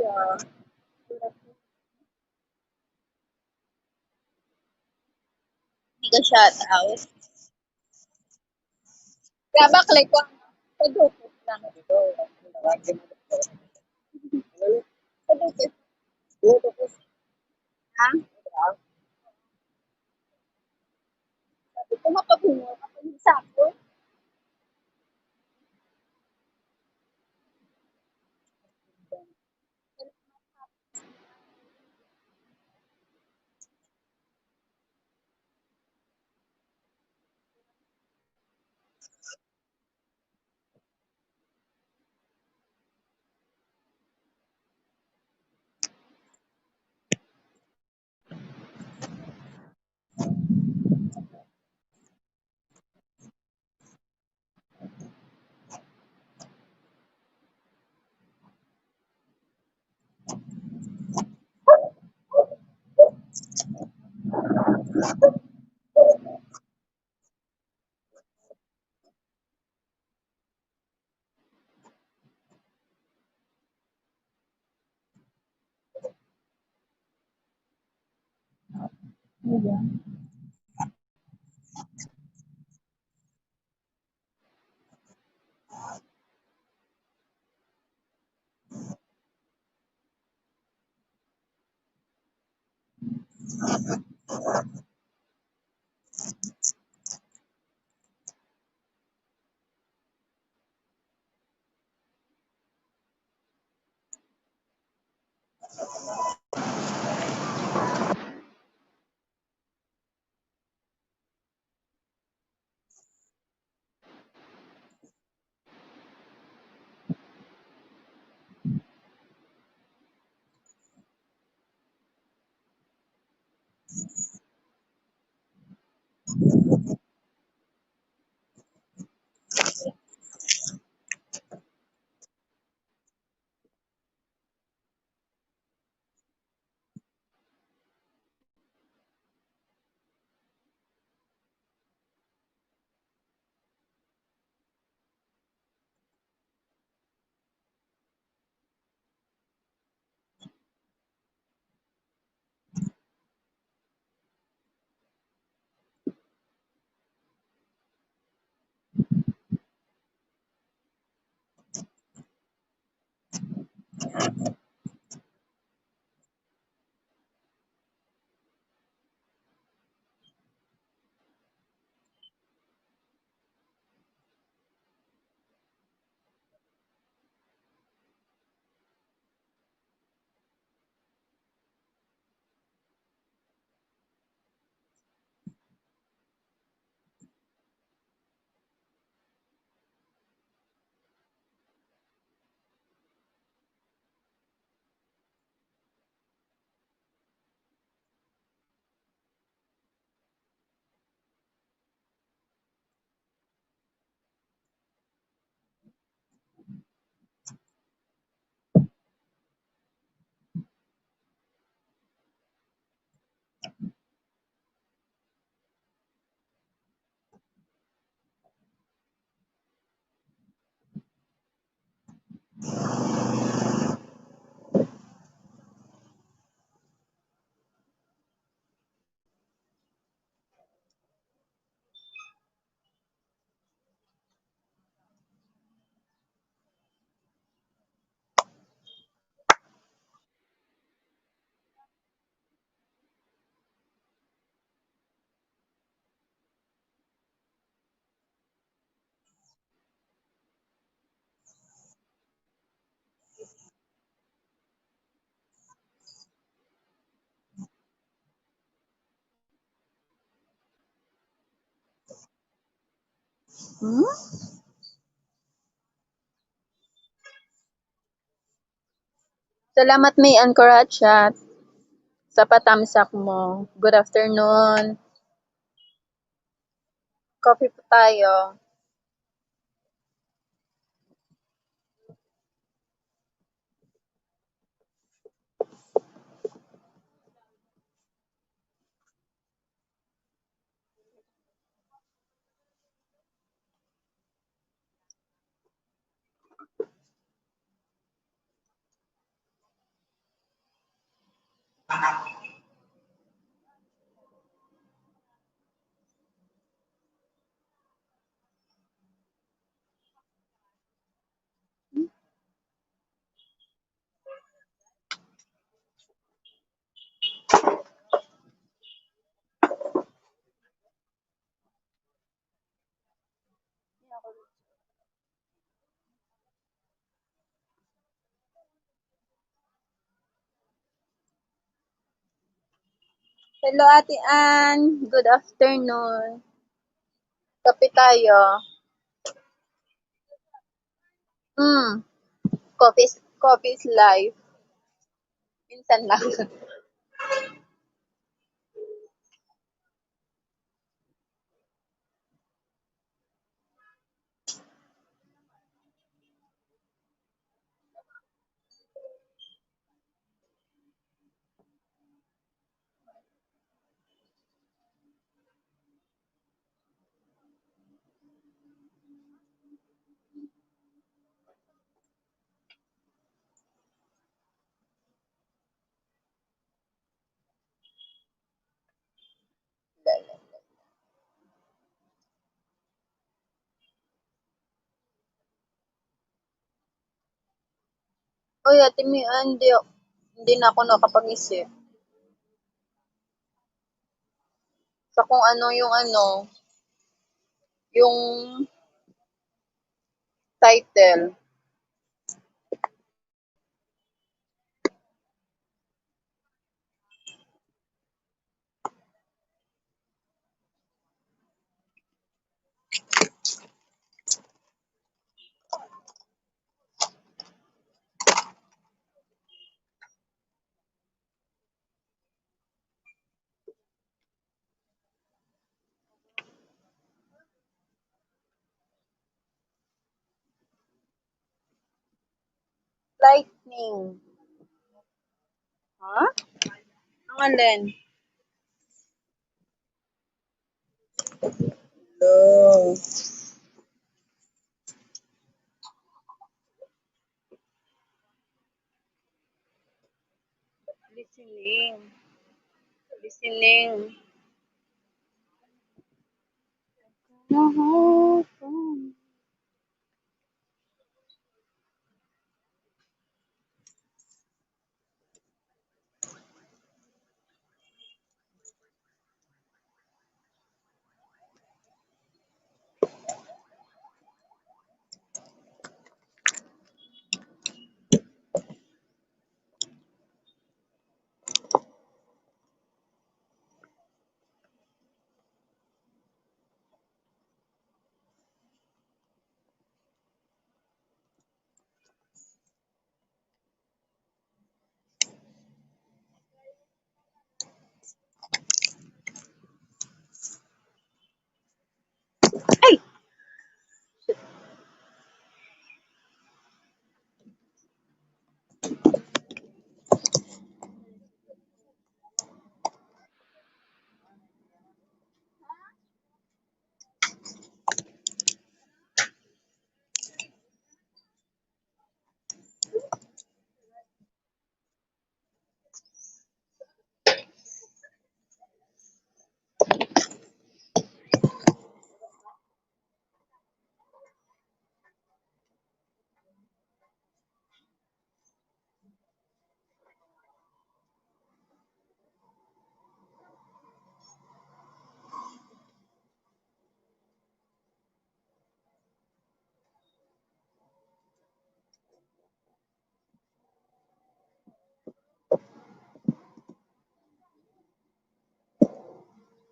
Yeah. Hindi ka shout out. Kaya baklay ko pag-focus lang ito. Pag-focus. Ha? Sabi ko mapabungo kapag sapo. Salamat May Anchor at chat sa patamsak mo. Good afternoon. Coffee po tayo. Hello, Ate Ann. Good afternoon. Kape tayo. Coffee is life. Minsan lang. Uy, Ate Mi, hindi na ako nakapag-isip. Sa kung ano yung title. Lightning. Ha? Ang alin? Oh. Listening. Listening. Ay!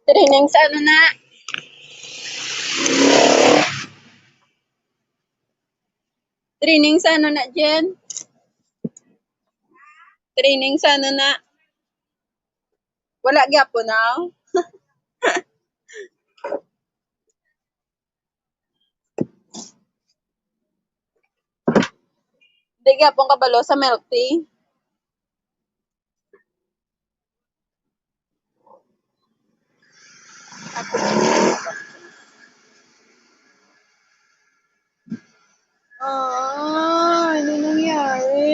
Training sa ano na? Training sa ano na, Jen? Training sa ano na? Wala gyapon na? Di gyapon kabalo sa milk tea? Ano nangyari?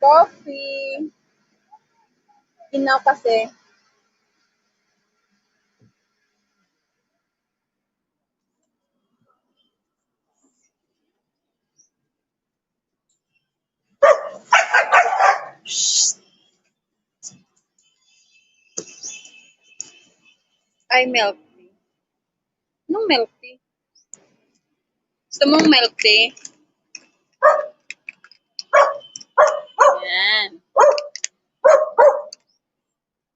Coffee. kasi. Ay, milk tea. Anong milk tea? Gusto mong milk tea? Yan.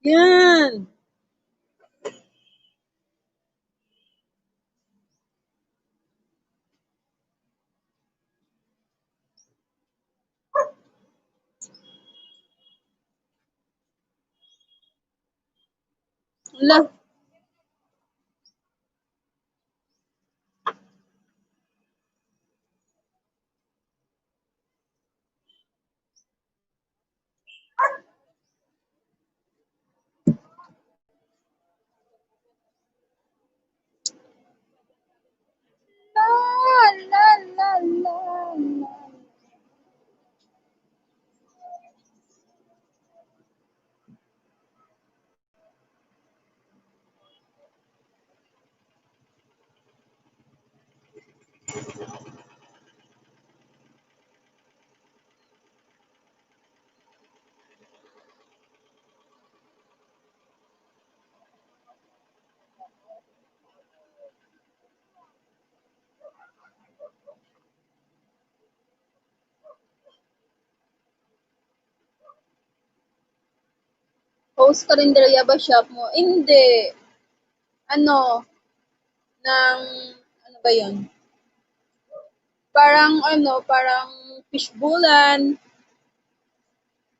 Yan. Wala. La, la, la, la, la. Host karinderya ba shop mo? Hindi. Ano, ng, ano ba yun? Parang fishbowlan,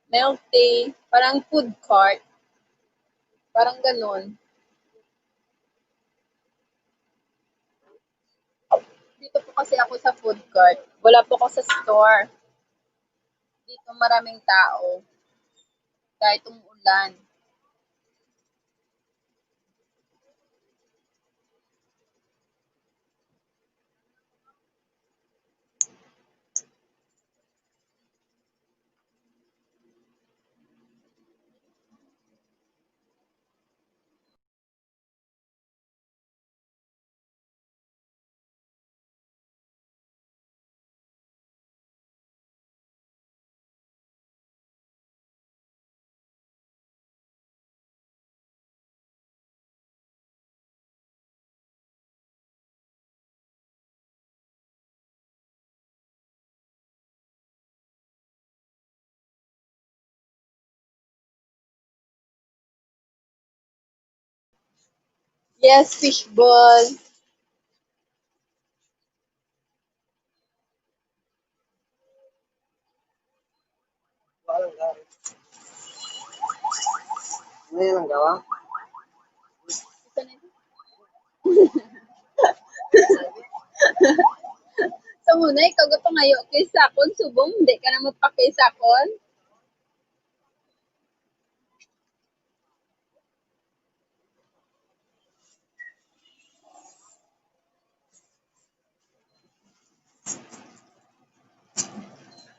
milk tea, parang food cart. Parang ganun. Dito po kasi ako sa food cart. Wala po ako sa store. Dito maraming tao. Kahit umuulan. Yes, fishball. Ngayon ang gawa? So muna, ikaw ga pangayo kay sakon, subong, hindi ka na magpakay sakon.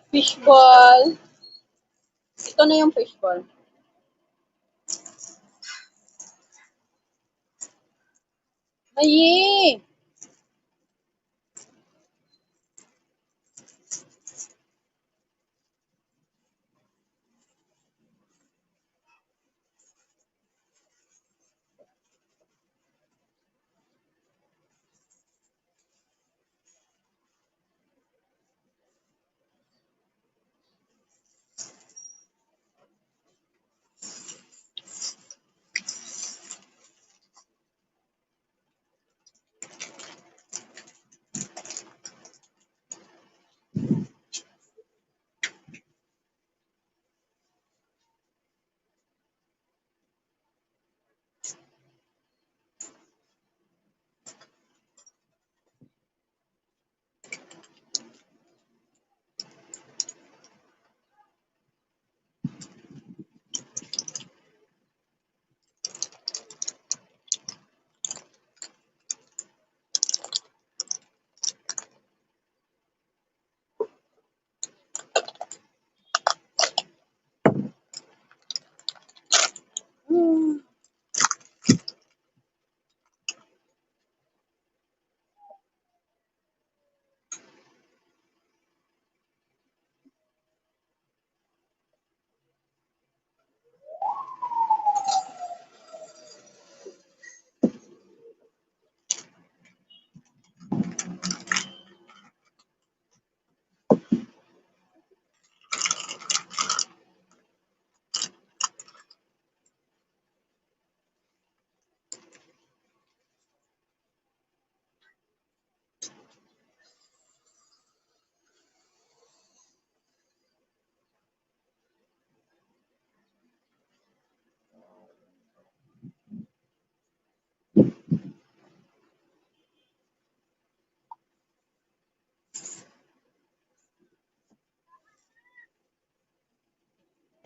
Fishball. Ito na yung fishball. Mayi!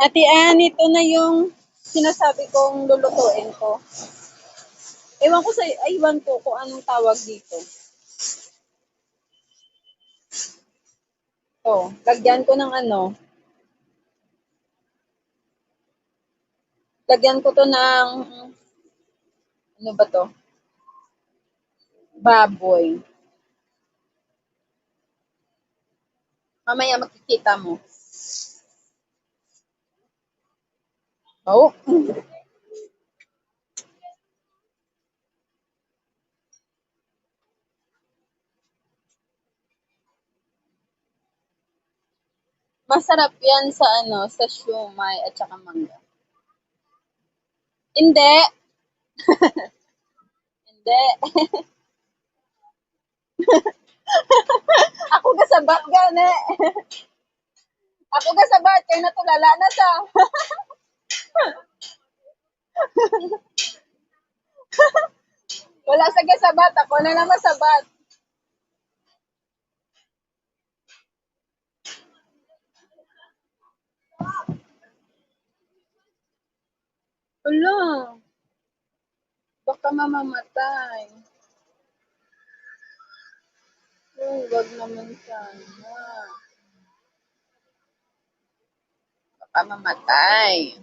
Ate Ann, ito na yung sinasabi kong lulutuin ko. Ewan ko kung anong tawag dito. Lagyan ko ng lagyan ko to ng, ano ba to? Baboy. Mamaya makikita mo. Oh. Masarap yan sa sa siomai at saka mangga. Hindi. Hindi. Ako gasabat gani. Ako gasabat kay natulala na sa. Wala sa gasabat, ako na lang masabat. Wala. Baka mamamatay. Wag naman sana. Baka mamatay.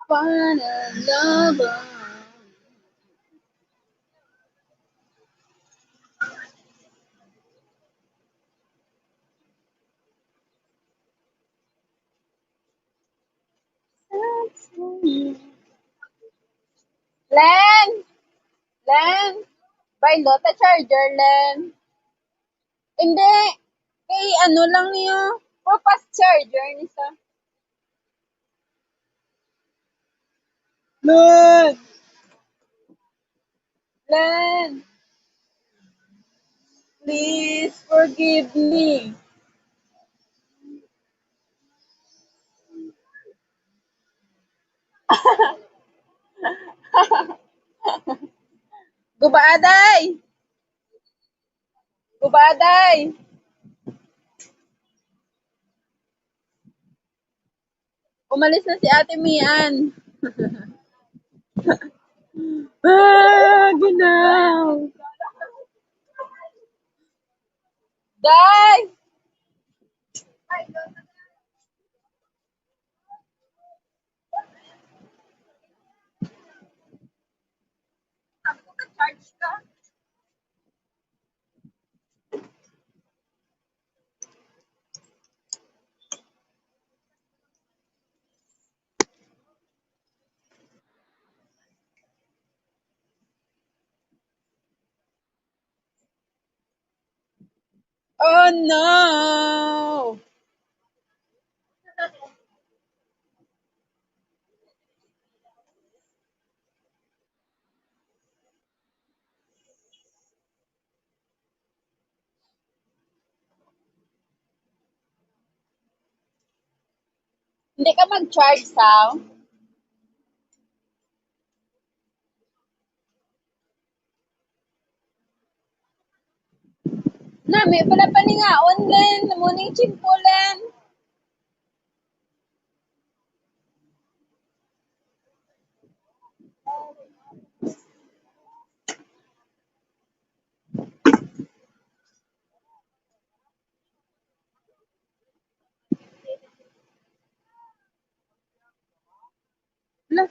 Panalaban. Len! Len! Bailot na charger, Len. Hindi. Kay lang yung fast charger ni sa. Len! Len! Please forgive me. Gubaaday! Gubaaday! Umalis na si Ate Mian. Ginaw! Day! Charge ka? Oh no! Hindi ka mag-charge, Sao? Nami, pala paningaon, Len. Namuning chimpo, Len. Hala,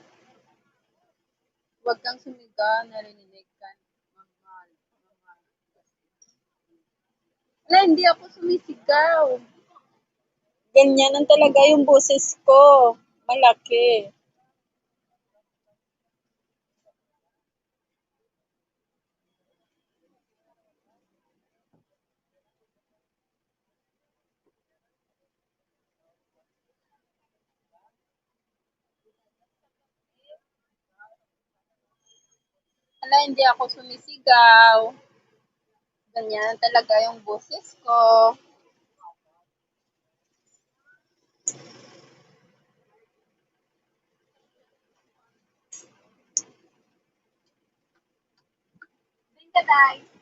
huwag kang sumiga, narinig ka. Mahal. Hala, hindi ako sumisigaw. Ganyan ang talaga yung boses ko. Malaki. Wala, hindi ako sumisigaw. Ganyan talaga yung boses ko. Thank you,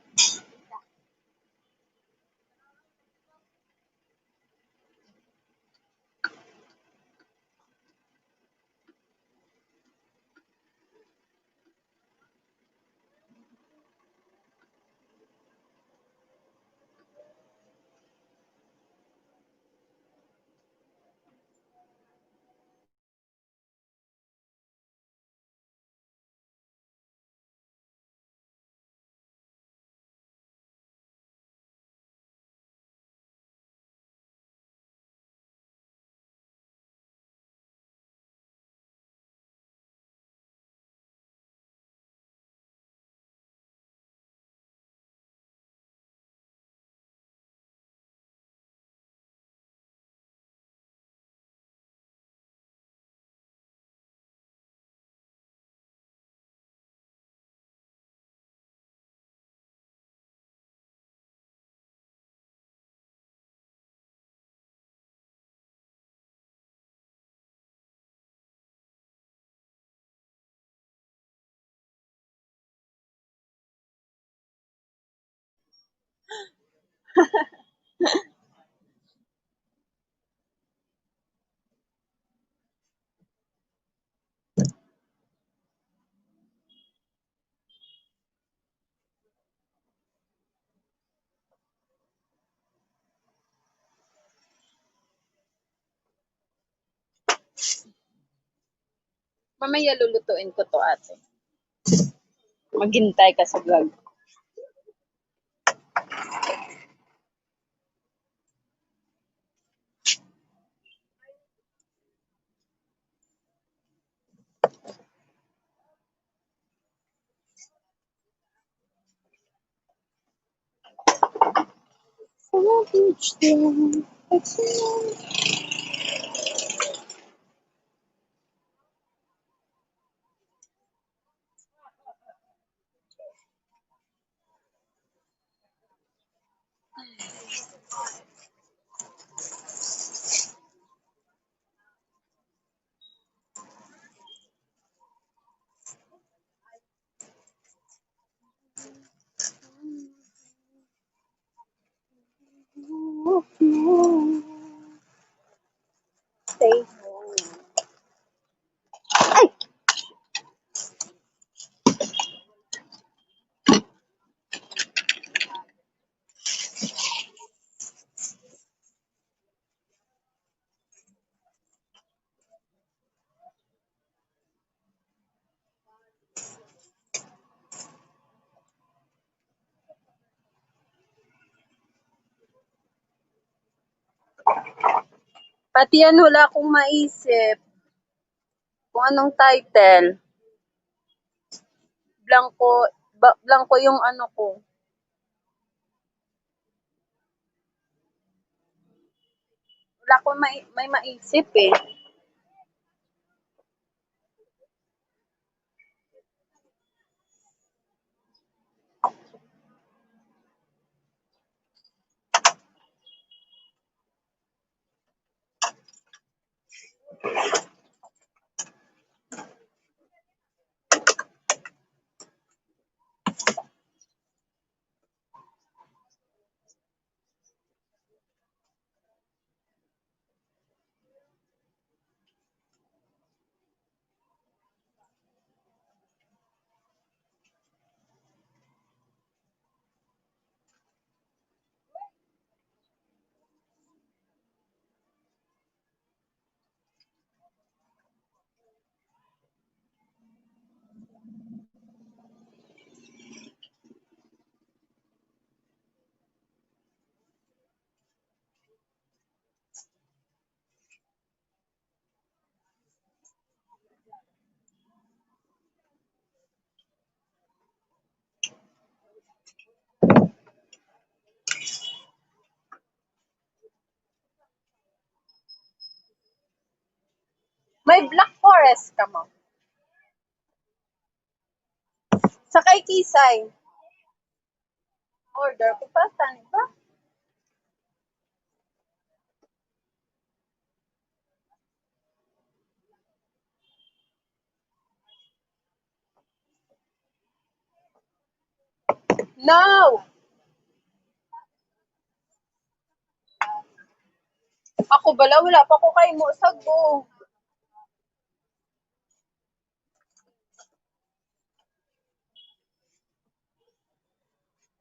Mamaya lulutuin ko to, ate. Maghintay ka sa vlog. Stay home. Ay! Pati yan, wala akong maisip. Kung anong title. Blanco yung ano ko. Wala akong may maisip eh. May Black Forest ka mo. Sa kay Kisay. Order ko pasta, di ba? No! Ako bala, wala pa ko kay mo sago.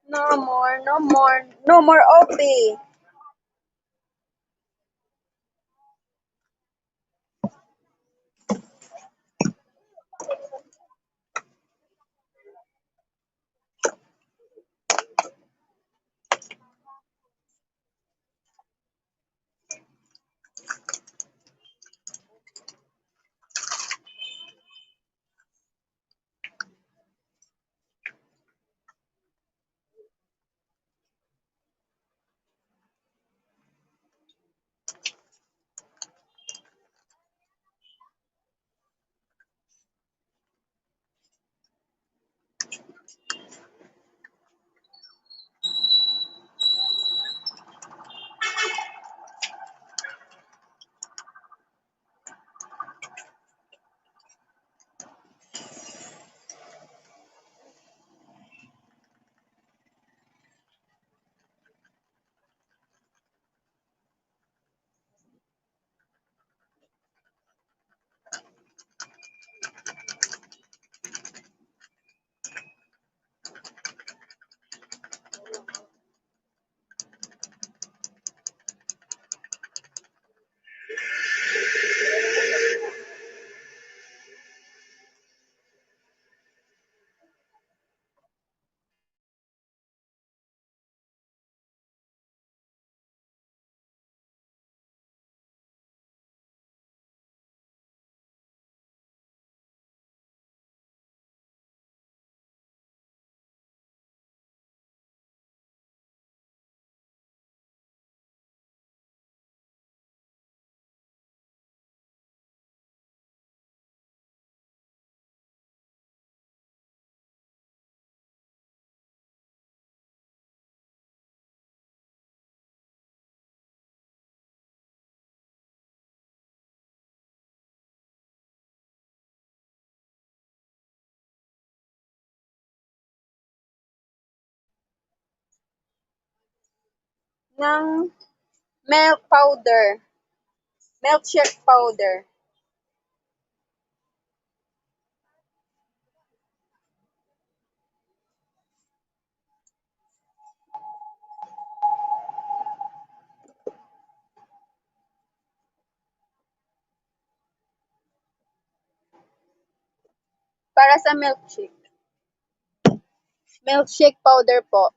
No more, no more, no more OP. Ng milk powder. Milkshake powder. Para sa milkshake. Milkshake powder po.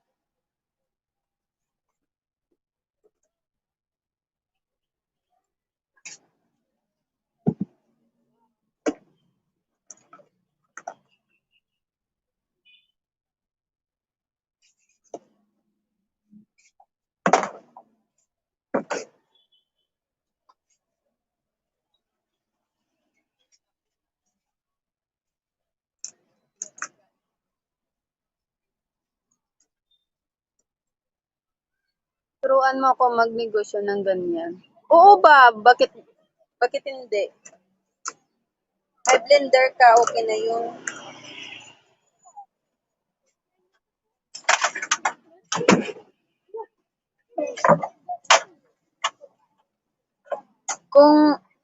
Turuan mo ako magnegosyo ng ganyan. Oo ba? Bakit hindi? May blender ka, okay na yun.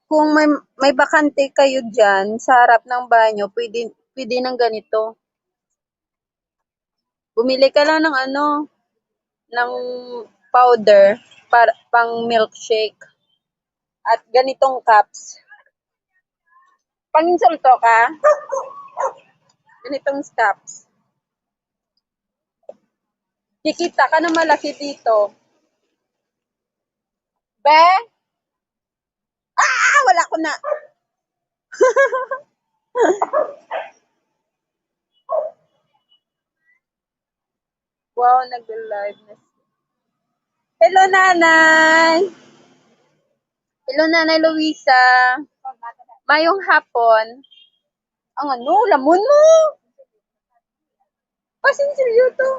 Kung may bakante kayo dyan sa harap ng banyo, pwede ng ganito. Bumili ka lang ng ng powder para pang milkshake at ganitong cups. Panginsulto ka? Ganitong cups. Kikita ka na malaki dito. Be? Wala ko na. Wow, nag-live na. Hello, nanay. Hello, nanay Luisa. Mayong hapon. Ang lamon mo. sinseryo to.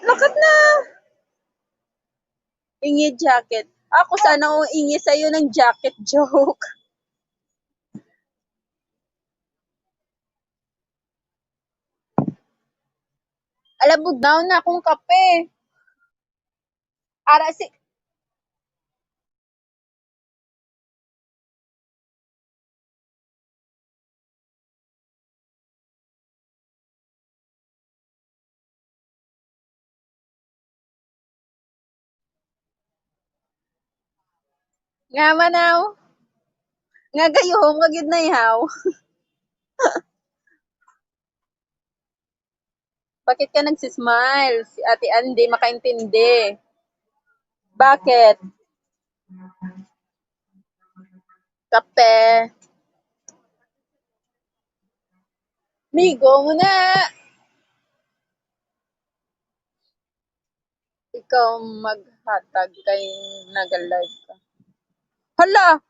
Lakat na. Ingi jacket. Ako sana o ingi sa'yo ng jacket joke. Alabog daw na akong kape. Ara si... Nga manaw. Nga gayuhong kagid na ihaw. Bakit ka nagsismile? Si Ate Andy makaintindi. Bakit? Kape. Migo mo na. Ikaw maghatag kay nag-live ka. Hala,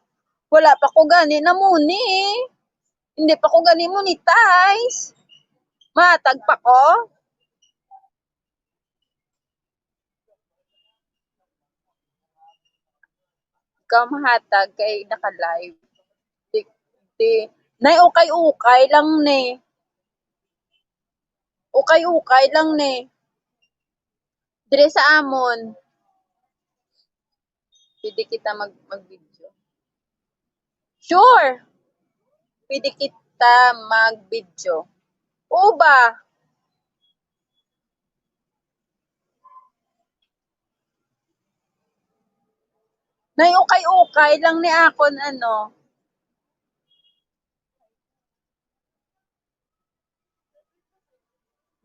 wala pa ko gani na muni eh. Hindi pa ko gani monetize. Mahatag pa ko. Ikaw mahatag kay naka-live. Di. Nay, ukay-ukay lang ne. Ukay-ukay lang ne. Dire sa amon. Pwede kita mag-video. Sure! Pwede kita mag-video. Oo ba? Nay, ukay-ukay lang ni akon ano.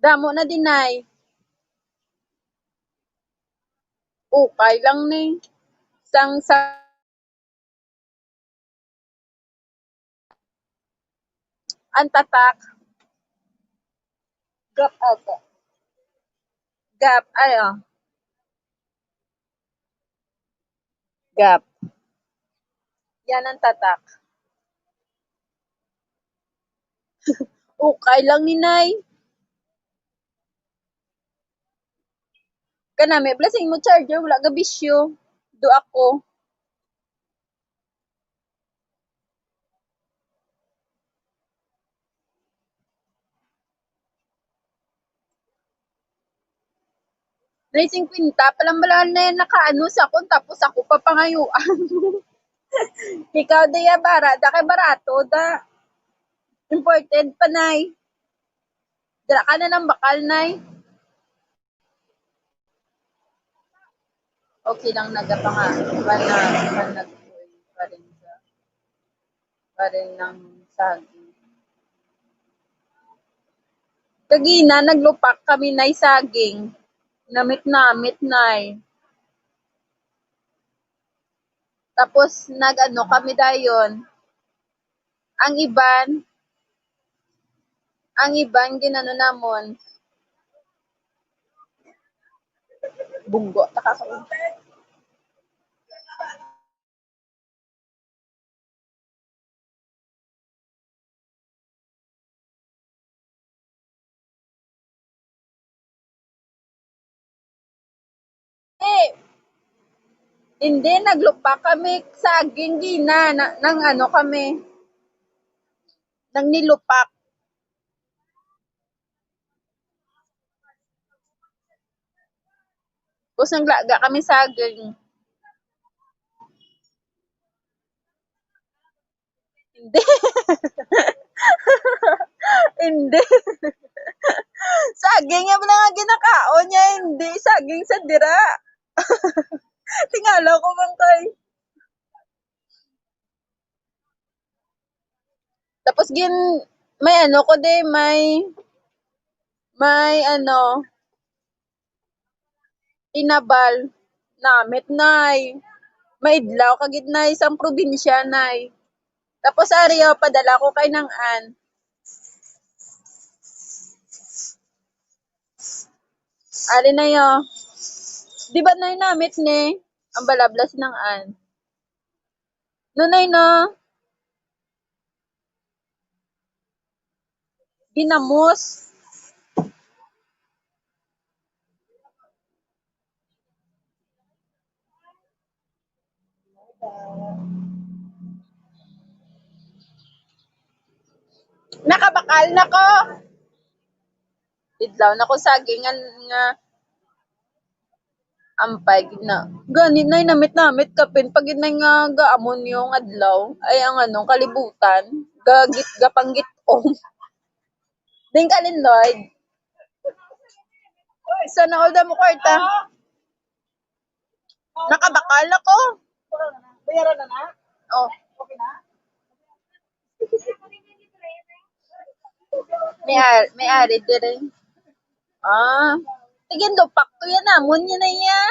Damo na dinay. Ukay lang ni. Sang ang tatak. Gap ata. Gap, ayo. Gap. Yan ang tatak. Ukay lang ni Nay. Kanami, blessing mo charger, wala ga bisyo. Do ako. Nay 50, palambalaan na yan nakaano sa akon, tapos ako pa pangayuan. Ikaw diya bara, da kay barato, da. Imported pa, Nay. Dala ka na ng bakal, Nay. Okay lang nagapanga, panag pa rin ng saging. Kagina, naglupak kami, Nay, saging. Namit, Nay. Tapos, nag-ano kami dayon. Ang iban, ginano namon. Bunggo, taka ko. Hindi, naglupak kami saging gina, nang ano kami. Nang nilupak. Tapos naglaga kami saging. Hindi. Hindi. Saging nga nga ginakaon niya, hindi. Saging sa dira. Tingala ko man kay. Tapos may ano ko de, may ano, tinabal. Namit, Nay. Maidlaw kagid, Nay, isang probinsya, Nay. Tapos ariyo, padala ko kay nang an. Ari na yo. Di ba Nay namit ni? Ang balablas ng an. Nunay no. Ginamos. Nakabakal na ko. Idlaw na ko sagingan nga ampay na. Gani na namit kapin pag inay nga gaamon yung adlaw ay ang anong kalibutan. Gagit gapanggit om. Ding kalin Lloyd. Sana all da mo kwarta. Nakabakal na ko. Bayaran na na? Oh. Okay na? May ari dire. Ah. Tigin do pakto yan namon yan na ya.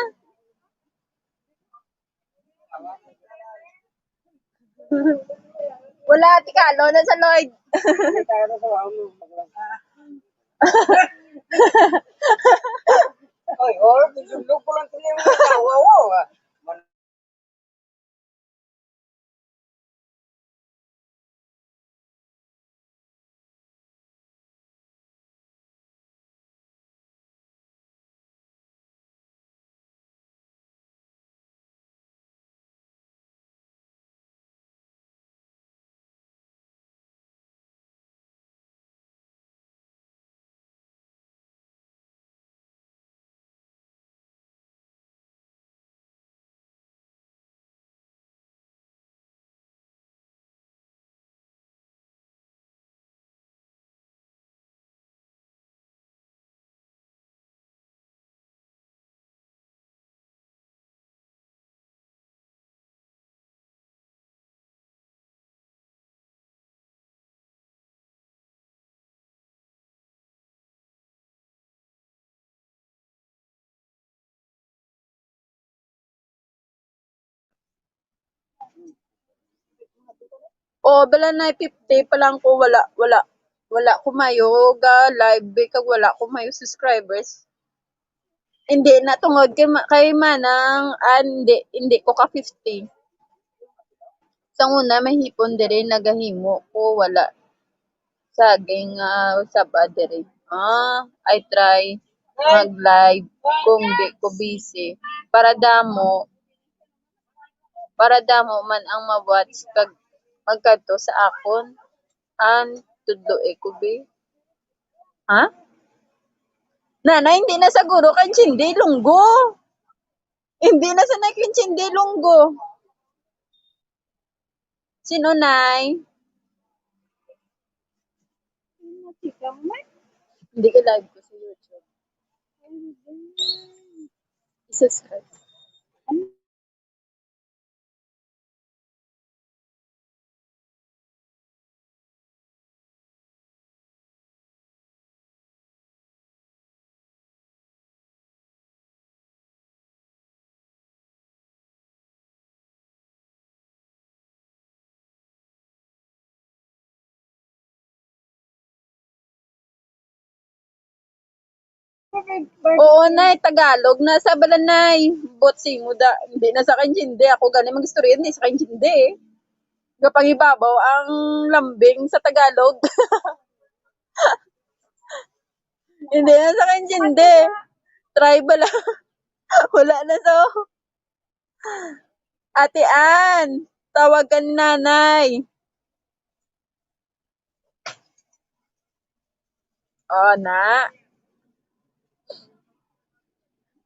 Wala tikalo na sa Lloyd. Hindi tayo na sa wao mo. Oy, tisulog ko lang tuloy yung nawawa. O bala na 50 pa lang ko wala kumayo ga live kag wala kumayo subscribers. Hindi na tungod kay manang hindi ko ka 50. Sa una mahipon diri nagahimo ko wala saging sabad diri. I try mag-live kung di ko busy para damo man ang ma-watch kag magkadto sa akon an tudlo ko be. Ha? Nana, hindi na siguro kay Chindi Lunggo. Hindi na sanay kay Chindi Lunggo. Sino, Nay? Hindi ka live ko sa YouTube. Subscribe. Oo, Nay. Tagalog na sa balanay. Botsi mo da. Hindi na sa Chindi. Ako gani mag-istorya. Hindi sa Chindi eh. Gapangibabaw ang lambing sa Tagalog. Hindi na sa Chindi. Tribal lang. Wala na so. Ate Ann, tawag ka ni nanay. Na.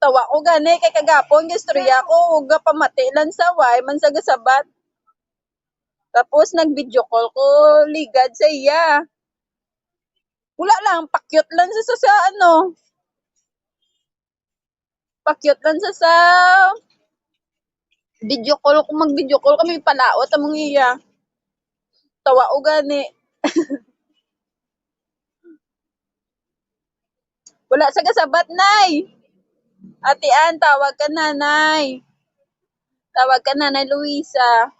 Tawa ko gani kay kagapon gistorya ko uga pamati lan sa way man sa gasabat. Tapos nag-video call ko ligad sa iya. Wala lang pakyot lang sa ano. Pakyot lang sa video call ko mag-video call kami palaot among iya. Tawa ko gani. Wala sa gasabat nay. Ate Ann, tawag ka nanay. Tawag ka nanay Luisa.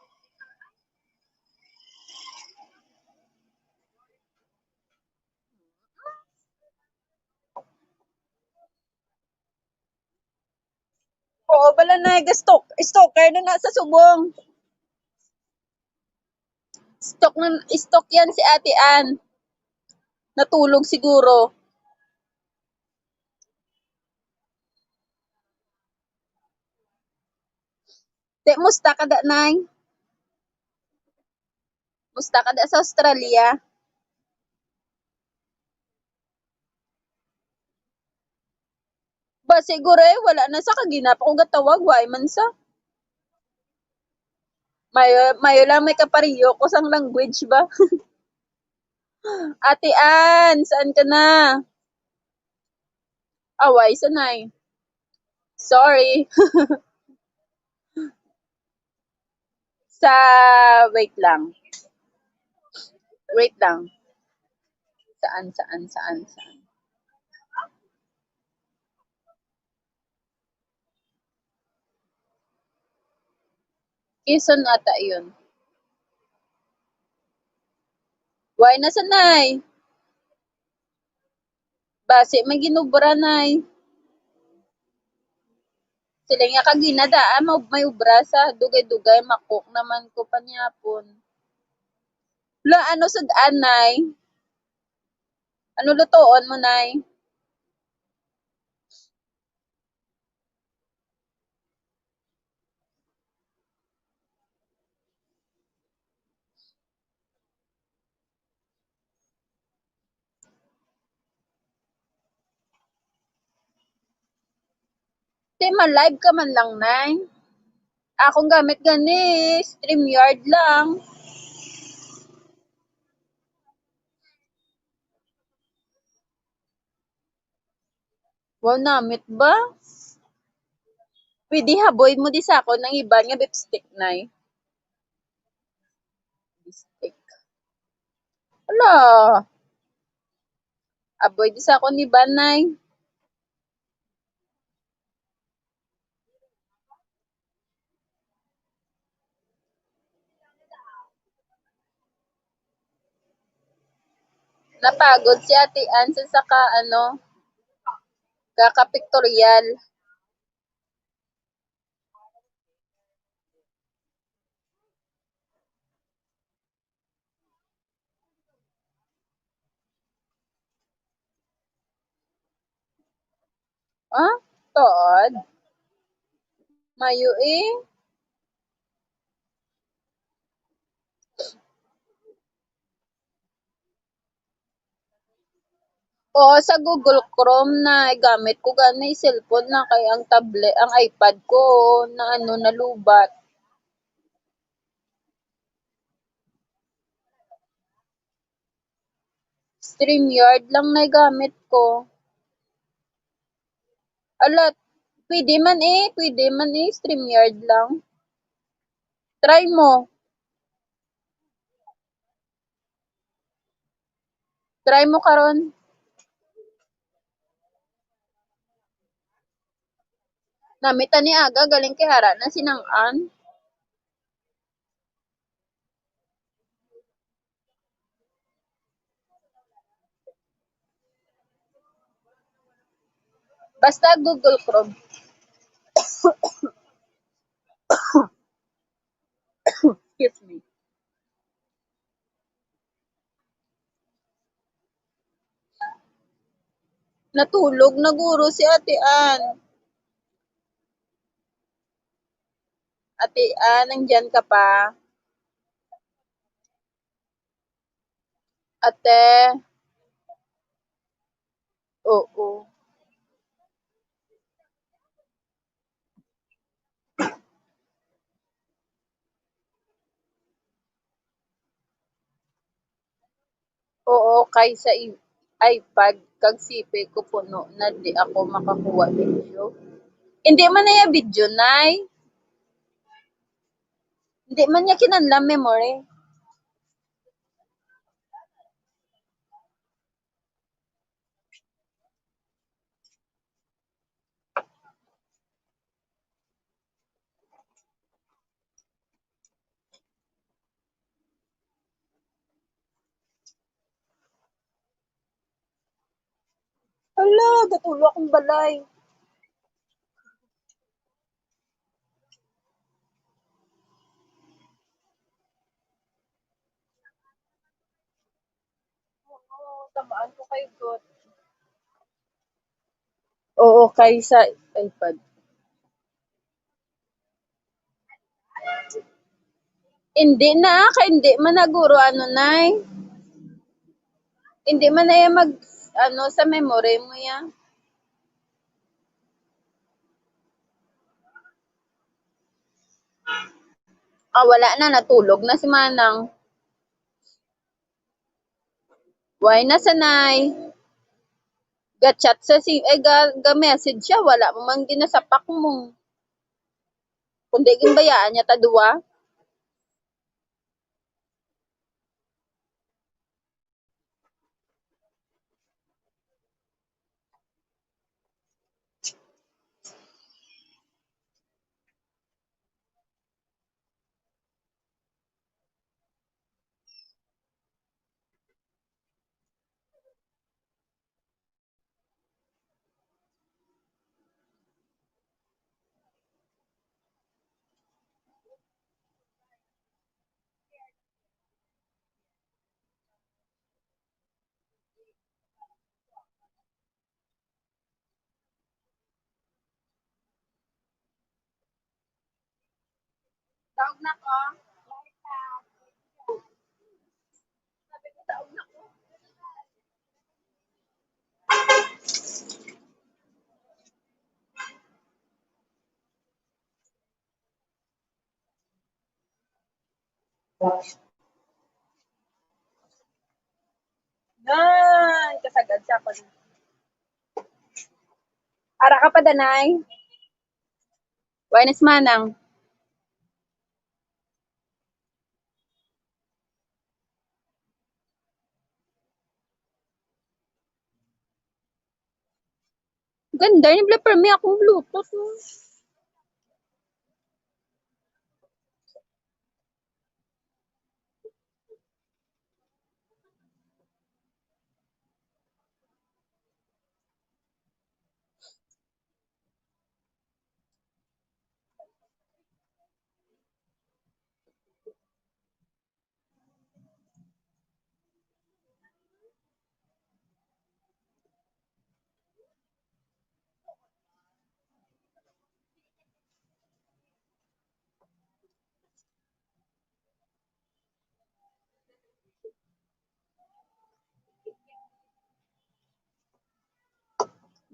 Oo, bala na stalker na nga sa subong. Stock yan si Ate Ann. Natulog siguro. Te, musta ka da, Nay? Musta ka da sa Australia? Ba siguro wala na sa kaginapa ko gatawag way man sa. Mayo lang may kapariyo ko sang language ba? Ate Ann, saan ka na? Away, sanay. Sorry. Sa, wait lang. Wait lang. Saan? Quezon ata yun. Why na sanay? Base, may ginubra nay. Sila nga kaginadaan mo may ubra sa dugay-dugay makok naman ko panyapon. La ano sad anay? Ano lutoon mo nay? Di ma-live ka man lang nay. Akong gamit gani, StreamYard lang. Wow, namit ba? Pwede haboy mo di sa ako ng iba nga lipstick nay. Lipstick. Ala. Aboy di sa ako ni Banay. Napagod si Ate Ann sa saka ano, kaka-pictorial. Ah, tood. Mayo eh. Oo, sa Google Chrome na gamit ko gani cellphone na kay ang tablet, ang iPad ko na ano nalubat. StreamYard lang na gamit ko. Ala, pwede man eh, StreamYard lang. Try mo. Try mo karon. Namita ni aga galing kay hara na sinang-an. Basta Google Chrome. Excuse me. Natulog na guro si Ate Ann. Ate Ann, nandiyan ka pa? Ate? Oo. Oo, kay sa iPad kag sipay ko puno na di ako makakuha video. Hindi man na video, nay. Hindi man niya kinanlam memory. Hala, gatulo akong balay. Oo, tamaan ko kay God. Oo, kay sa iPad. Hindi na, kay hindi man naguro ano, nay. Hindi man na yan mag, ano, sa memory mo yan. Wala na, natulog na si Manang. Why na sanay? Ga-chat sa ga-message siya, wala mo man ginasapak mo. Kundi ginbayaan niya ta duwa. Tawag na ko. Sabi ko, tawag na ko. Nan, kasagad siya ko. Ara ka pa, Danay. Why na si Manang? Ganda, ni blipper me akong Bluetooth. No?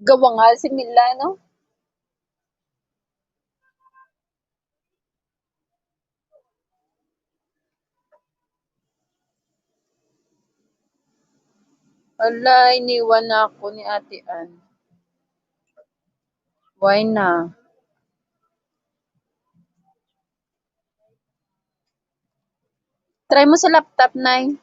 Gawangal si Mila, no? Ala, iniwan na ako ni Ate Ann. Why na? Try mo sa laptop, Nay.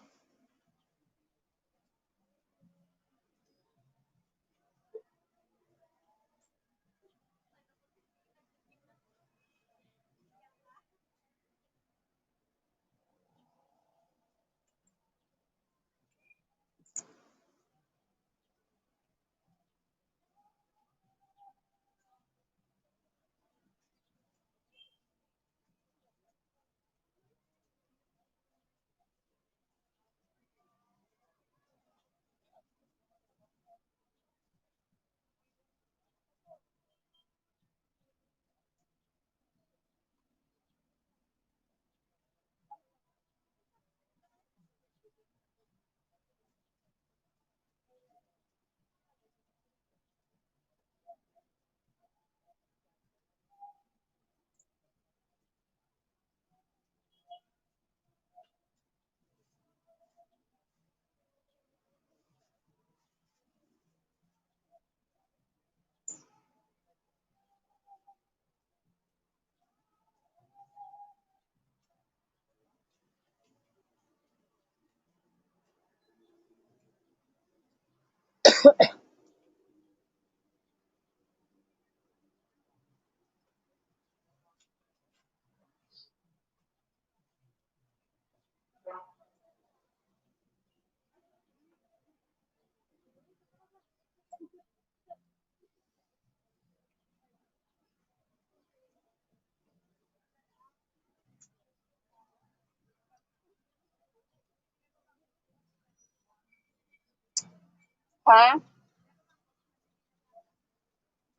Ha?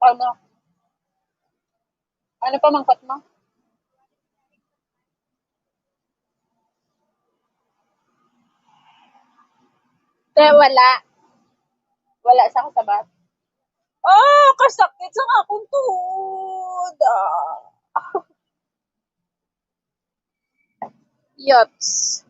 Ano? Ano pa mangkot mo? Te, wala. Wala sa kasabat. Kasakit sa akong tuhod. Yots.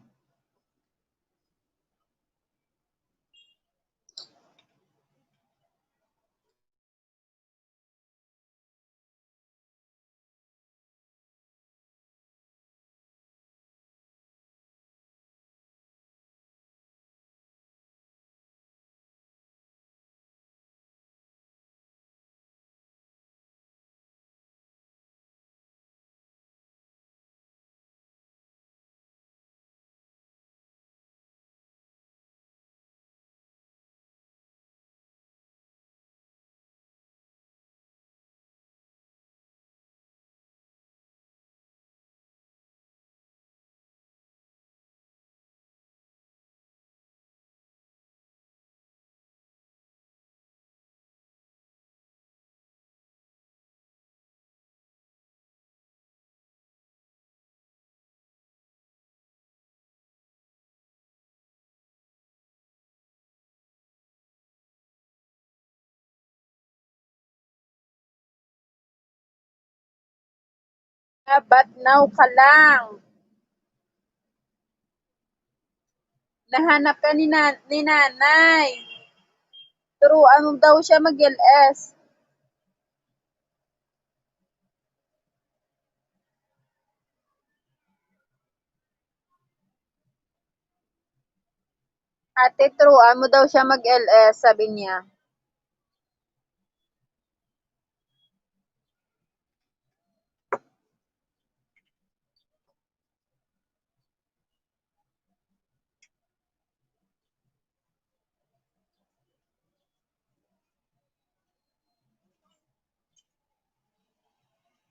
Ba't now ka lang? Nahanap ka ni nanay. Turuan mo daw siya mag-LS. Ate, turuan mo daw siya mag-LS, sabi niya.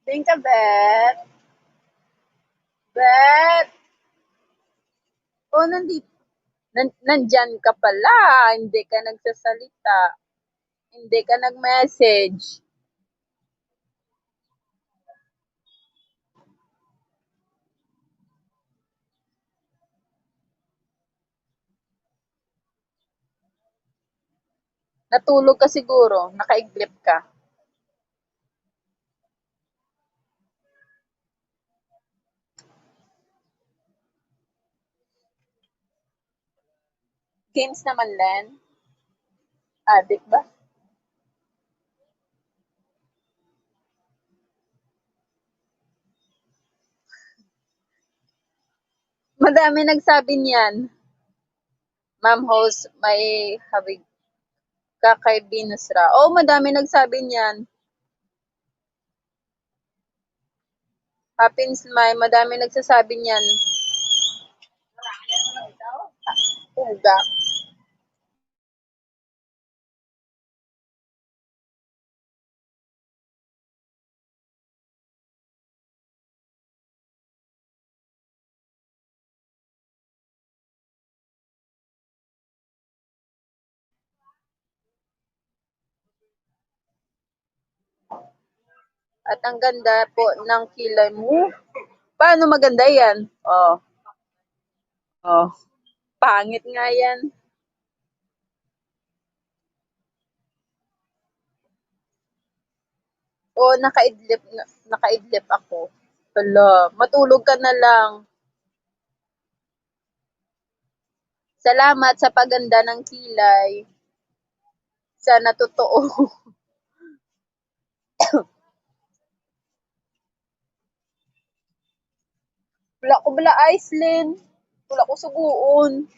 Think ka, Bet. Bet. Oh, nandyan ka pala. Hindi ka nagsasalita. Hindi ka nag-message. Natulog ka siguro. Nakaiglip ka. Games naman, Len. Addict ba? Madami nagsabi niyan. Ma'am host, may habig ka kay Binusra. Oo, madami nagsabi niyan. Happy Smile, madami nagsasabi niyan. Uga. At ang ganda po ng kilay mo. Paano maganda yan? Oh, oh. Pangit nga yan. Oh, nakaidlip ako. Hala, matulog ka na lang. Salamat sa paganda ng kilay. Sana totoo. Wala ko bala Aislinn. Wala ko suguon.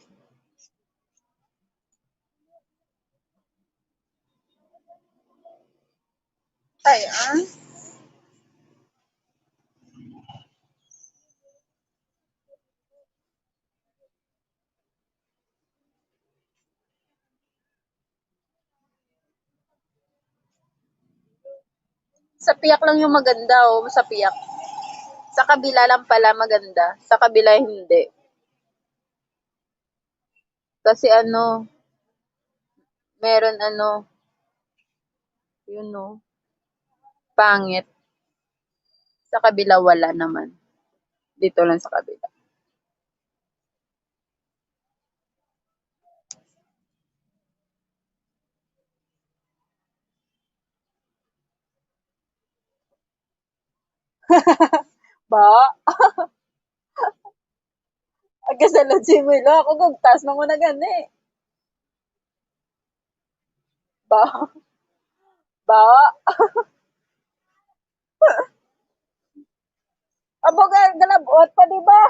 Ay, ah? Sa piyak lang yung maganda, oh. Sa piyak. Sa kabila lang pala maganda. Sa kabila hindi. Kasi ano, meron ano, yun no, pangit. Sa kabila wala naman. Dito lang sa kabila. Ba? Kasalad si Milo, ako gugtas mo na gani. Ba, ba, abo galabot pa, di ba?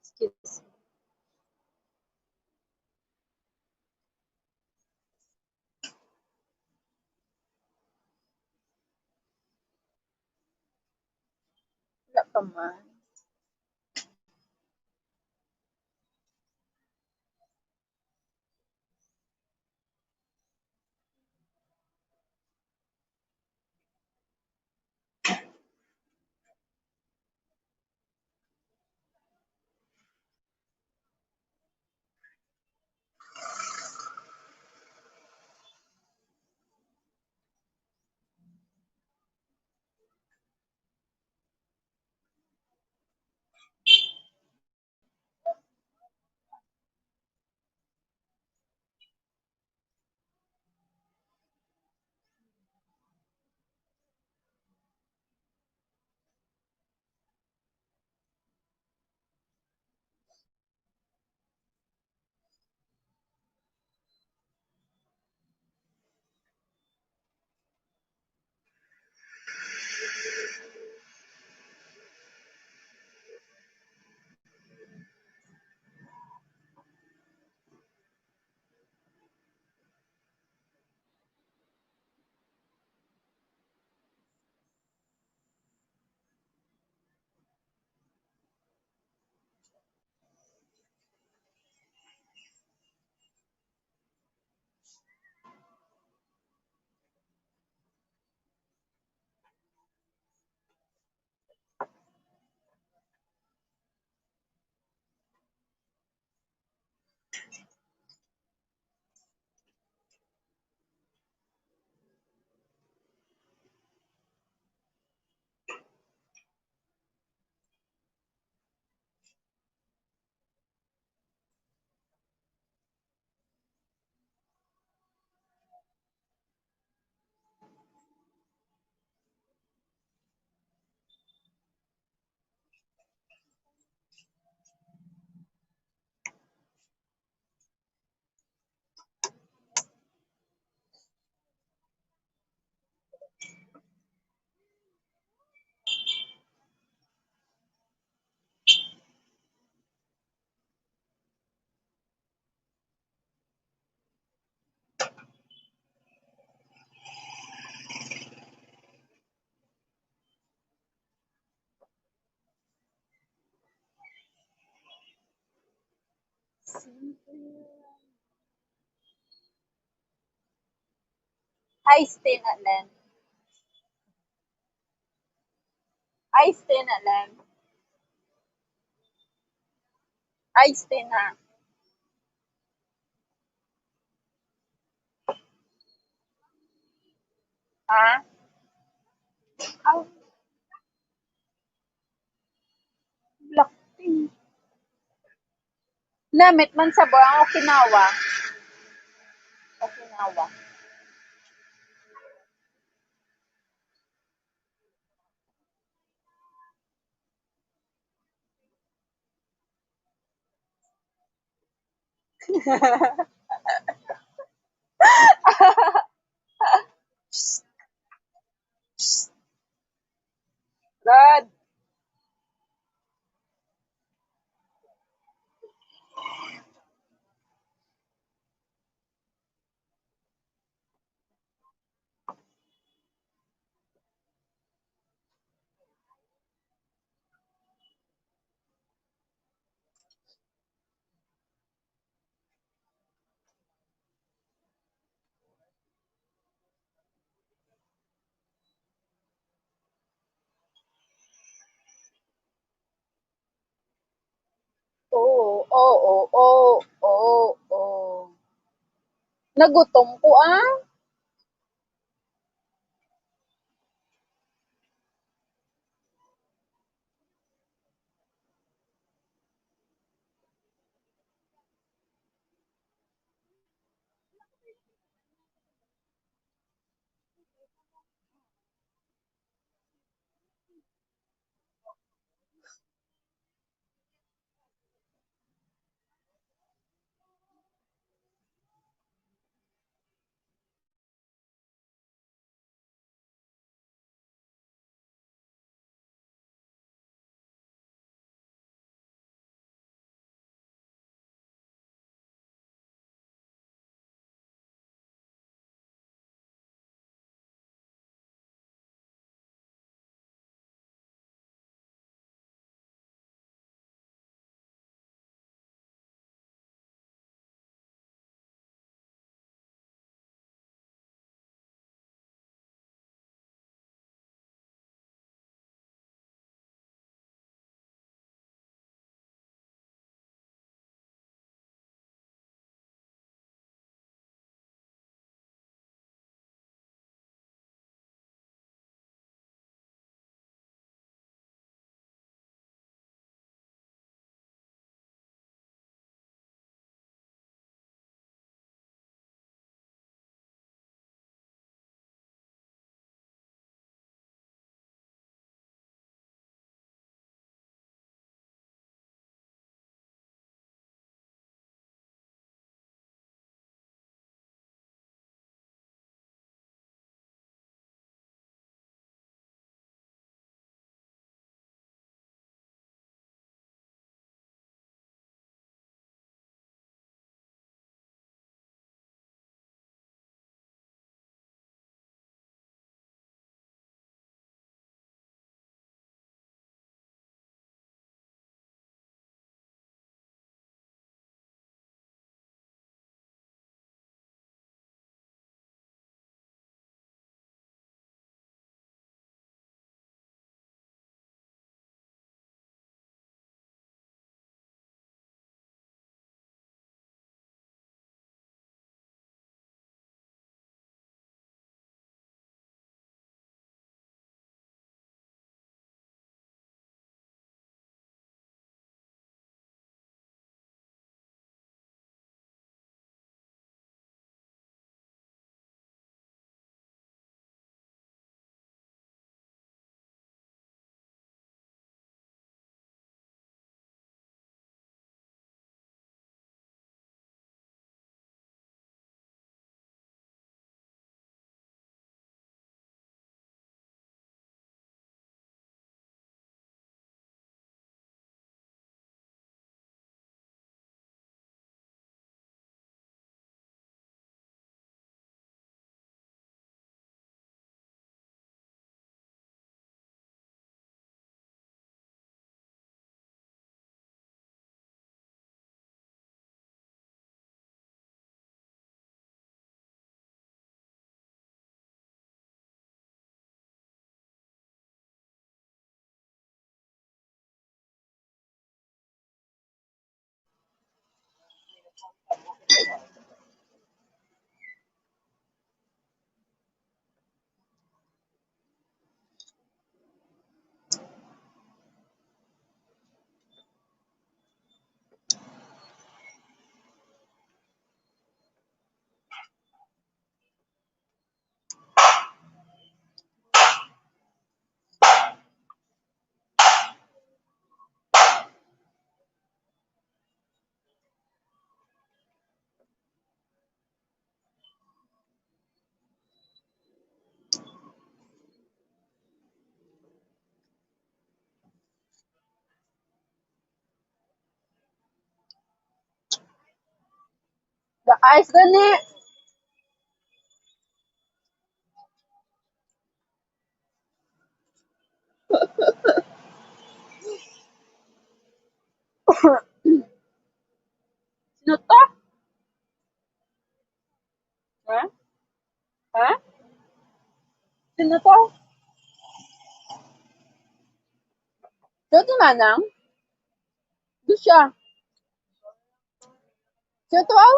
Excuse. Wala pa man. Iced tea na lang. Iced tea na lang. Iced tea na. Ha? Ay, black tea. Namit man sa ang Okinawa. Okinawa. Rod. Oo, oo, oo, oo, oo. Nagutom ko ah. The ice gani. Sino to? Ha? Ha? Sino to? Sino to, Manang? Doon siya. Sino to, aw?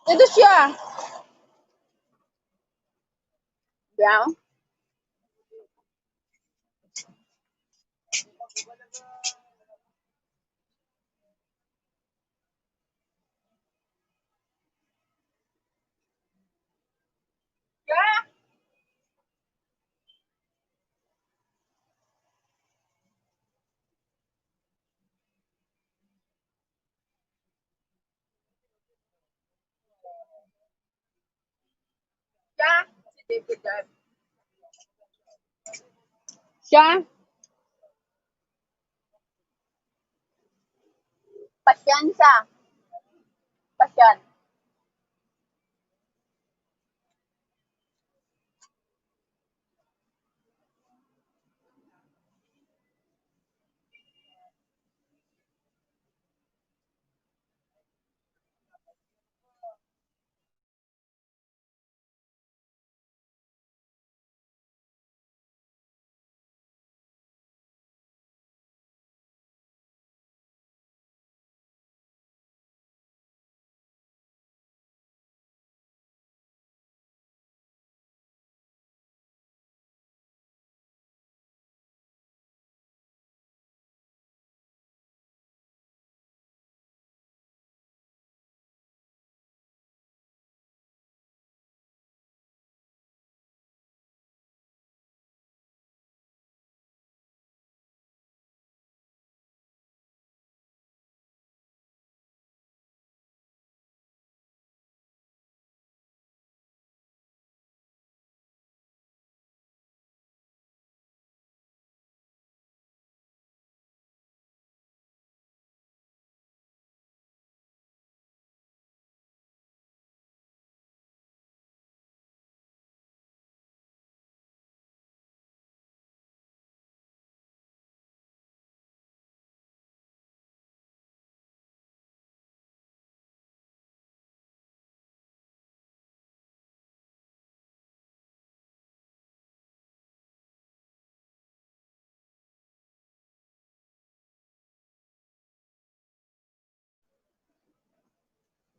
Ito siya. Diyan. Siya. Siya. Si David yan. Siya. Pasyan siya. Pasyan.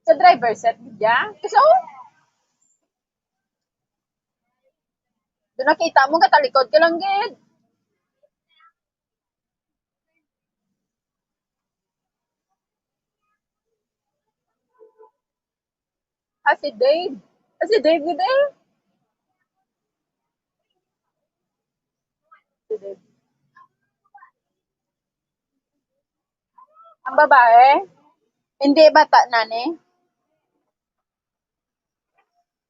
Sa driver set diyan. Kasi oh, doon nakita mo katalikod ka lang gid. Si Dave. Si David eh. Si Dave. Ang babae, hindi bata na ni.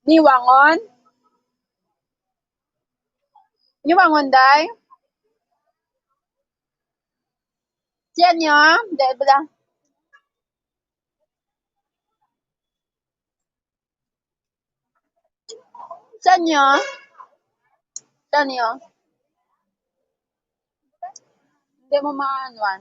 Niwangon. Niwangon day. Siya niya. Dahil ba? Siya niya. Siya niya. Hindi mo maanuan.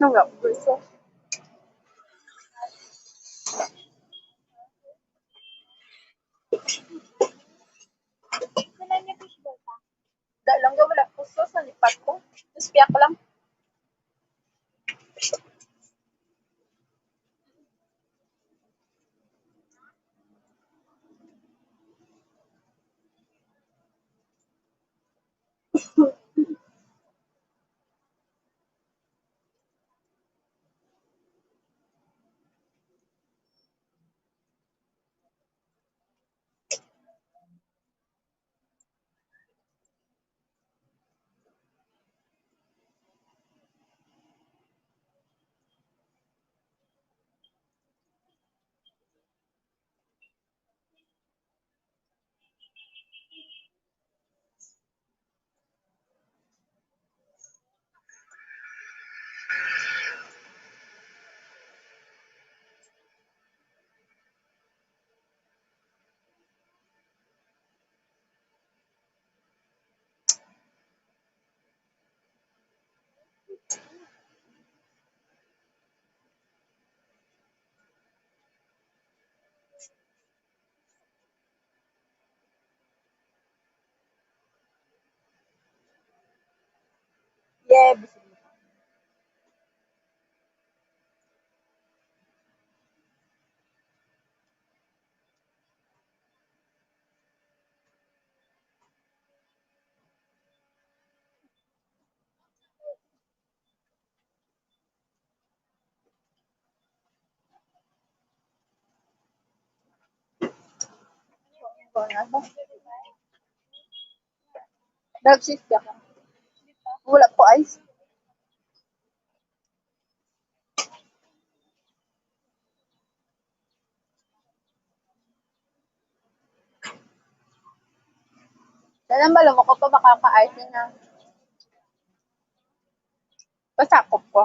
Nung gusto. Wala niya fishball pa. Da lang wala puso sa lipat ko. Tapos piyak lang. Yeah, busy. Nag-shift ka. Wala po ice. Dalang bala mo ko pa makaka-ice na. Pasakop ko.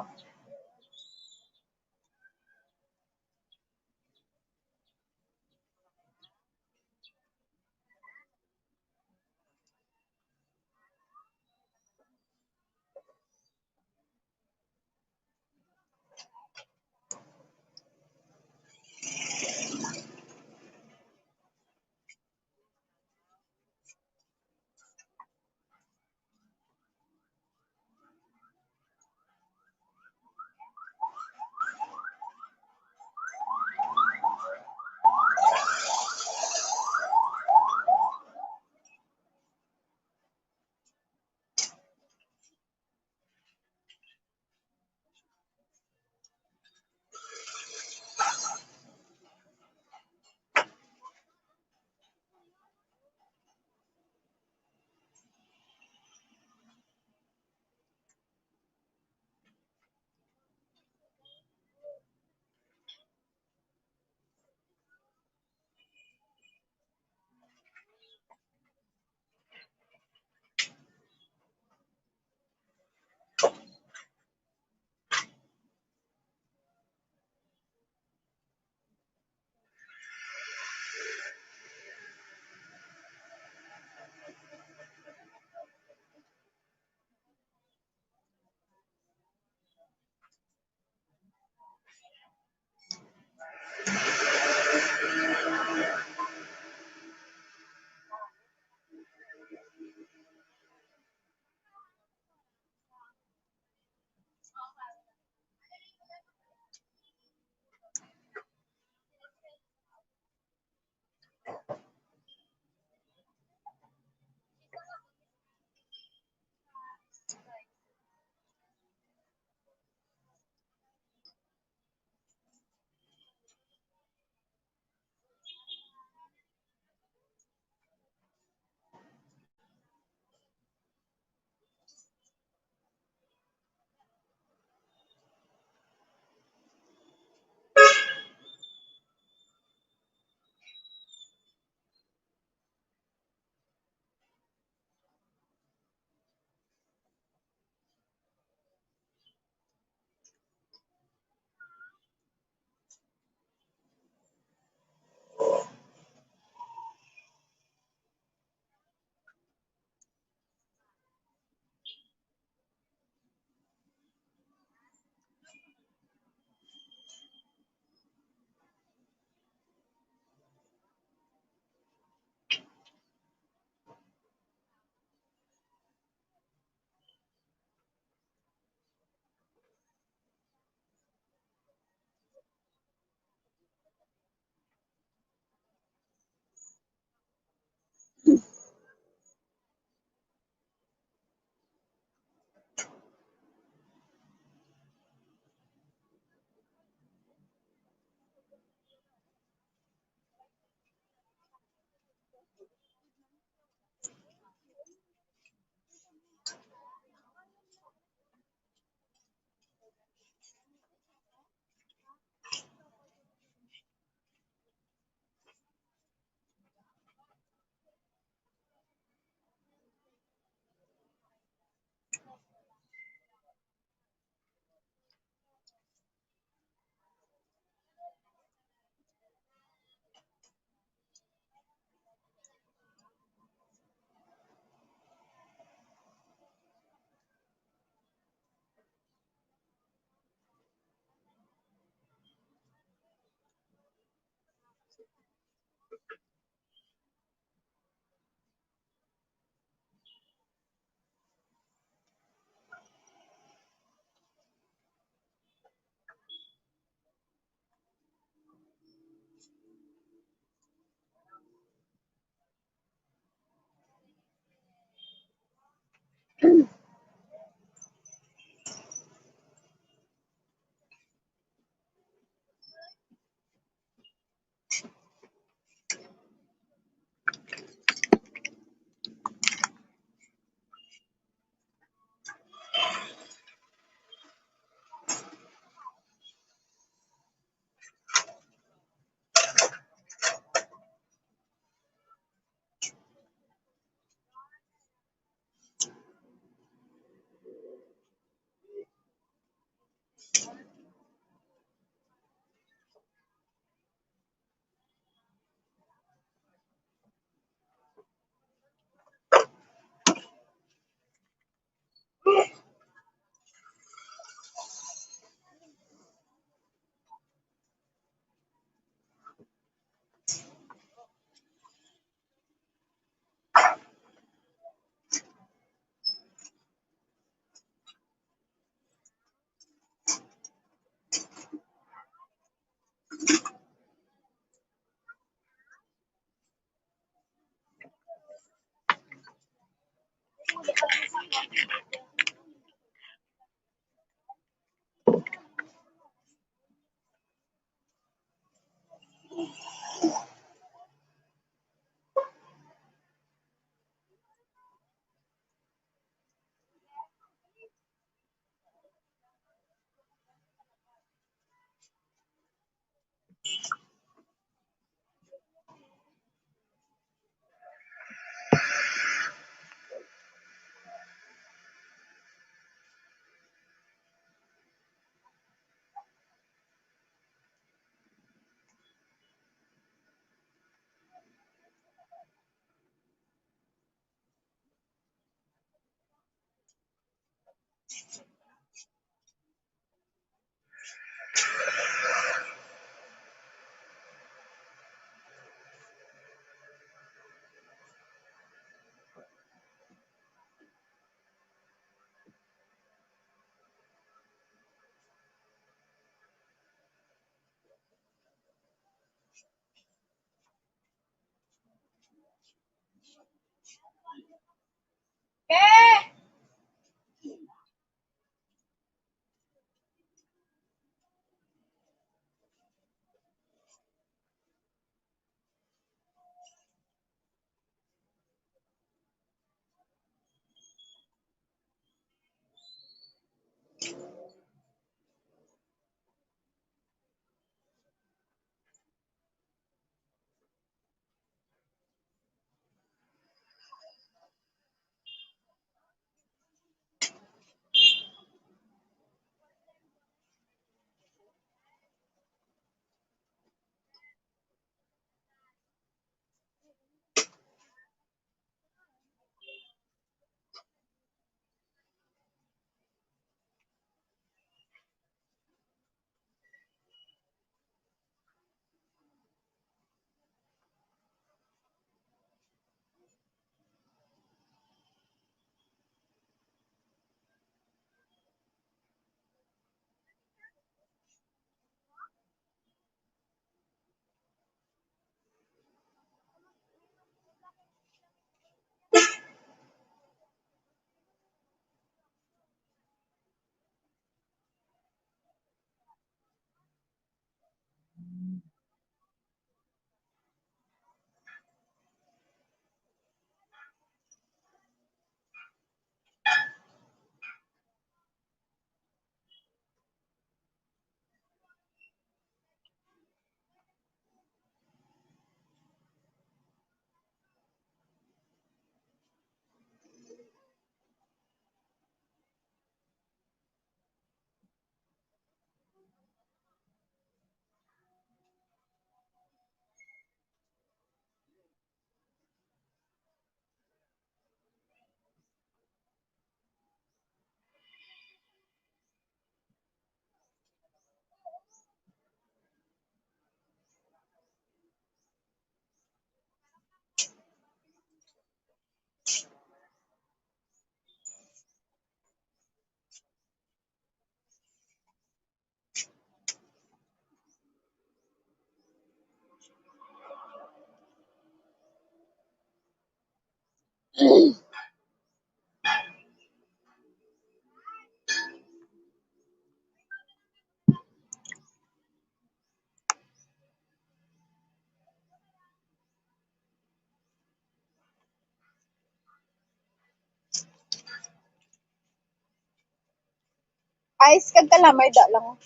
Ice kag kalamay da lang.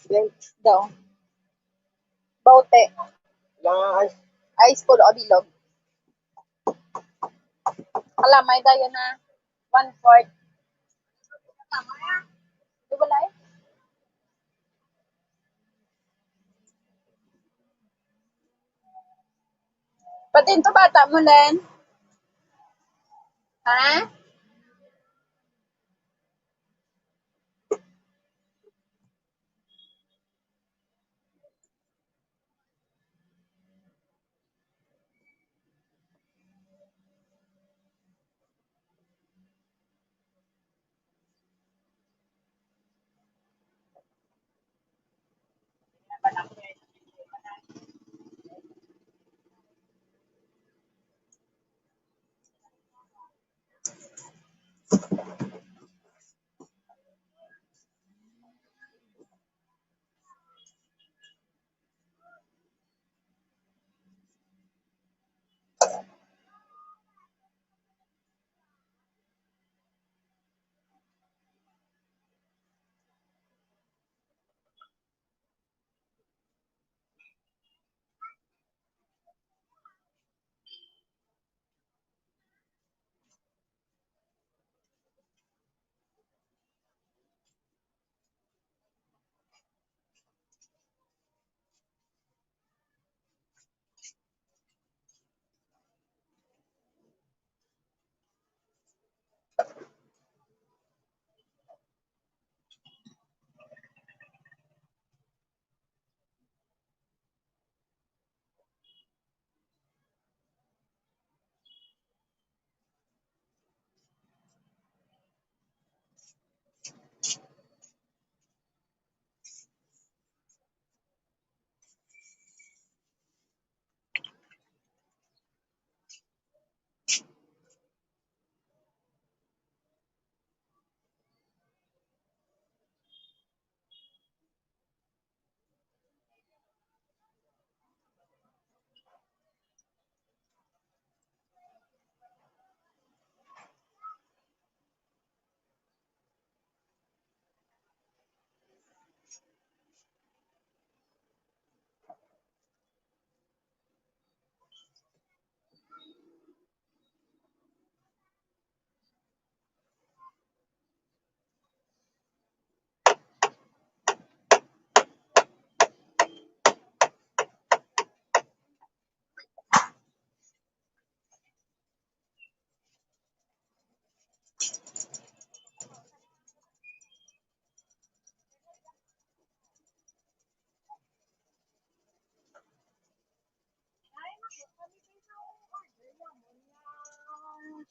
Daw. Baute. Lang Ice pulo kabilog. Kalamay da yun na 1/4. Di ba lai? Patin to bata mo, Len. Ha?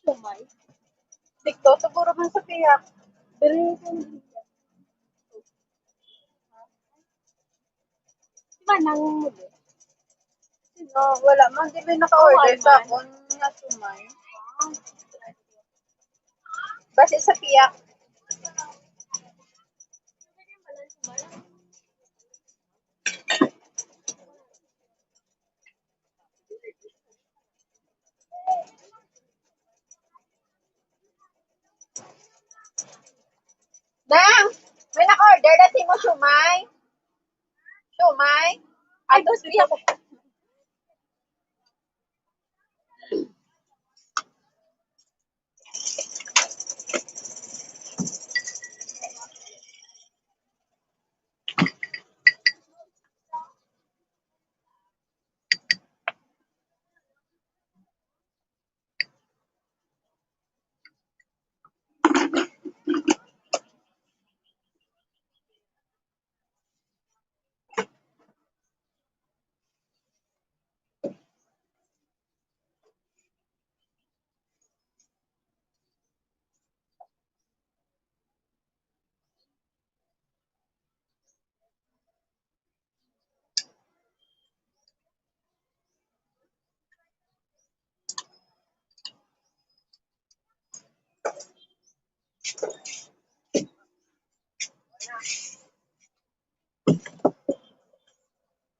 Sumay. Dikto, siguro man sa tiyak. Dili ko. Manang muli. No, wala man. Di ba naka-order sa akon nga sumay. Basta sa tiyak. Nang! May naka-order dati mo sumay. Sumay. Atos tiyak.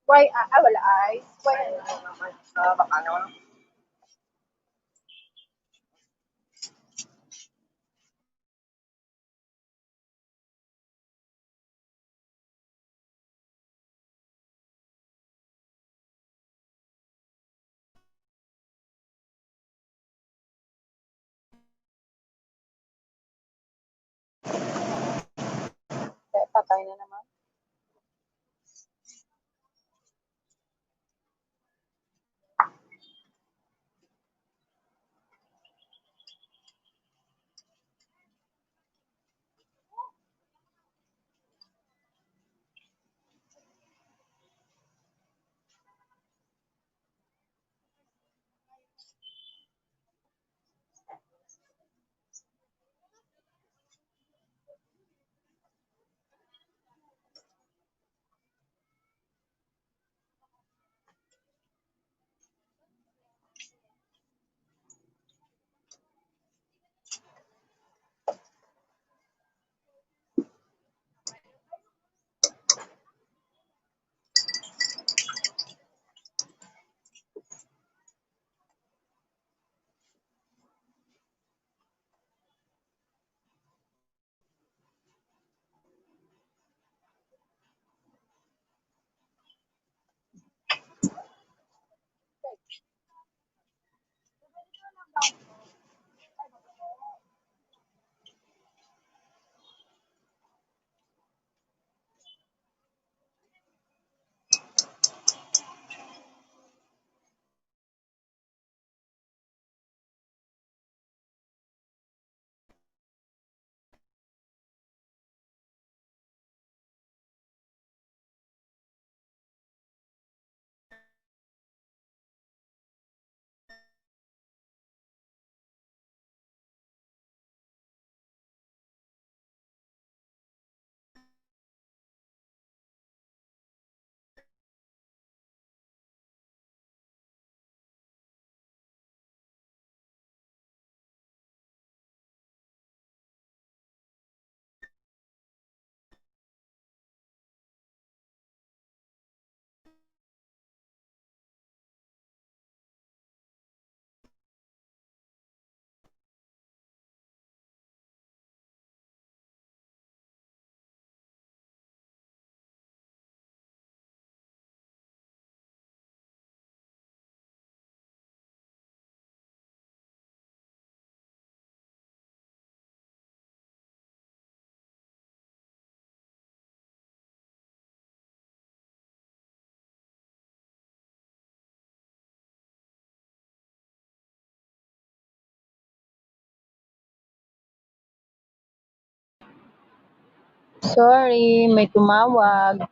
Why, wala ice. Why, baka naman. Patay na naman. Sorry, may tumawag.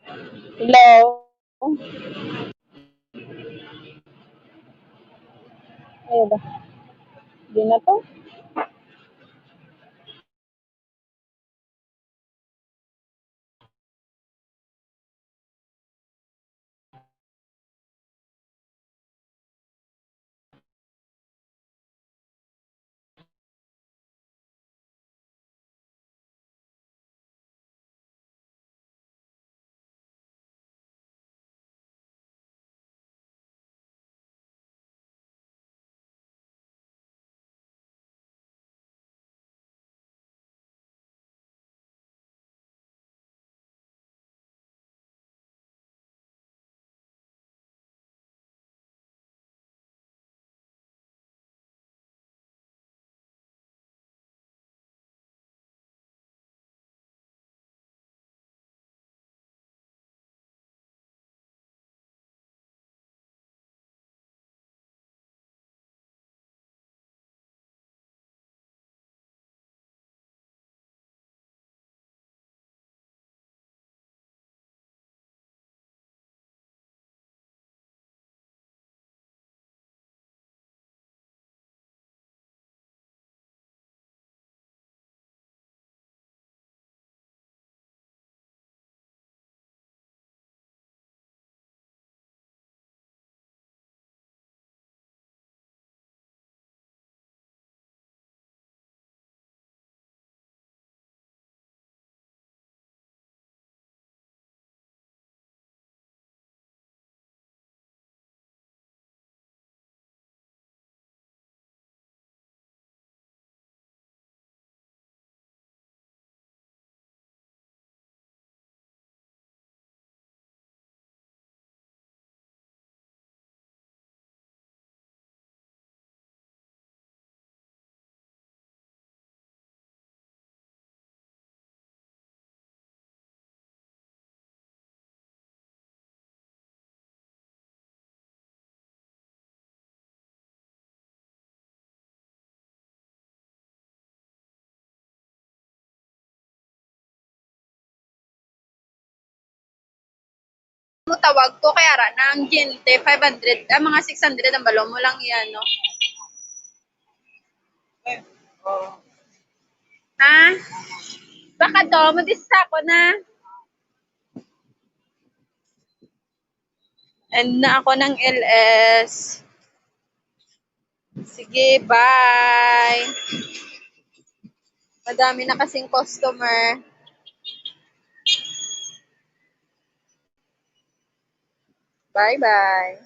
Hello? Ayun ba? Di na to? Mo tawag ko kaya ra ng Gente 500, mga 600 ang balo mo lang yan, no? Ha? Baka to, madista ko na. End na ako ng LS. Sige, bye. Madami na kasing customer. Bye-bye.